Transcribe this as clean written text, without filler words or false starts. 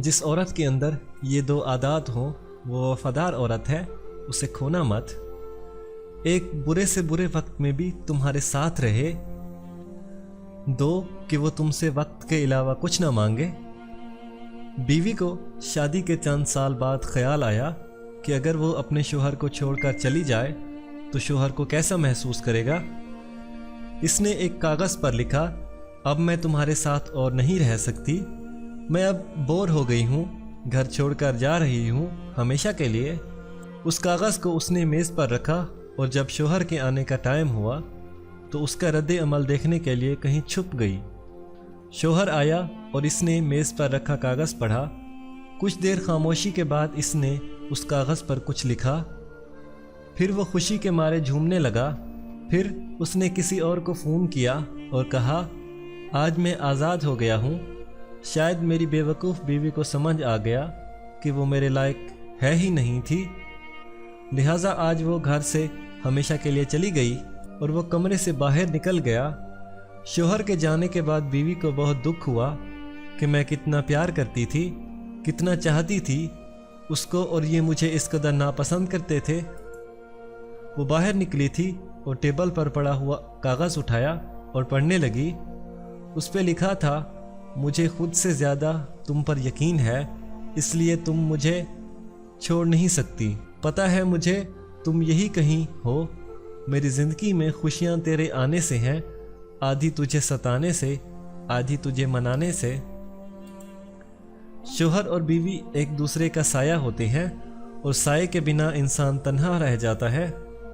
جس عورت کے اندر یہ دو عادات ہوں وہ وفادار عورت ہے، اسے کھونا مت۔ ایک، برے سے برے وقت میں بھی تمہارے ساتھ رہے۔ دو، کہ وہ تم سے وقت کے علاوہ کچھ نہ مانگے۔ بیوی کو شادی کے چند سال بعد خیال آیا کہ اگر وہ اپنے شوہر کو چھوڑ کر چلی جائے تو شوہر کو کیسا محسوس کرے گا۔ اس نے ایک کاغذ پر لکھا، اب میں تمہارے ساتھ اور نہیں رہ سکتی، میں اب بور ہو گئی ہوں، گھر چھوڑ کر جا رہی ہوں ہمیشہ کے لیے۔ اس کاغذ کو اس نے میز پر رکھا اور جب شوہر کے آنے کا ٹائم ہوا تو اس کا رد عمل دیکھنے کے لیے کہیں چھپ گئی۔ شوہر آیا اور اس نے میز پر رکھا کاغذ پڑھا۔ کچھ دیر خاموشی کے بعد اس نے اس کاغذ پر کچھ لکھا، پھر وہ خوشی کے مارے جھومنے لگا۔ پھر اس نے کسی اور کو فون کیا اور کہا، آج میں آزاد ہو گیا ہوں۔ شاید میری بے وقوف بیوی کو سمجھ آ گیا کہ وہ میرے لائق ہے ہی نہیں تھی، لہٰذا آج وہ گھر سے ہمیشہ کے لیے چلی گئی اور وہ کمرے سے باہر نکل گیا۔ شوہر کے جانے کے بعد بیوی کو بہت دکھ ہوا کہ میں کتنا پیار کرتی تھی، کتنا چاہتی تھی اس کو، اور یہ مجھے اس قدر ناپسند کرتے تھے۔ وہ باہر نکلی تھی اور ٹیبل پر پڑا ہوا کاغذ اٹھایا اور پڑھنے لگی۔ اس پہ لکھا تھا، مجھے خود سے زیادہ تم پر یقین ہے، اس لیے تم مجھے چھوڑ نہیں سکتی۔ پتہ ہے مجھے تم یہی کہیں ہو، میری زندگی میں خوشیاں تیرے آنے سے ہیں، آدھی تجھے ستانے سے، آدھی تجھے منانے سے۔ شوہر اور بیوی ایک دوسرے کا سایہ ہوتے ہیں اور سائے کے بنا انسان تنہا رہ جاتا ہے۔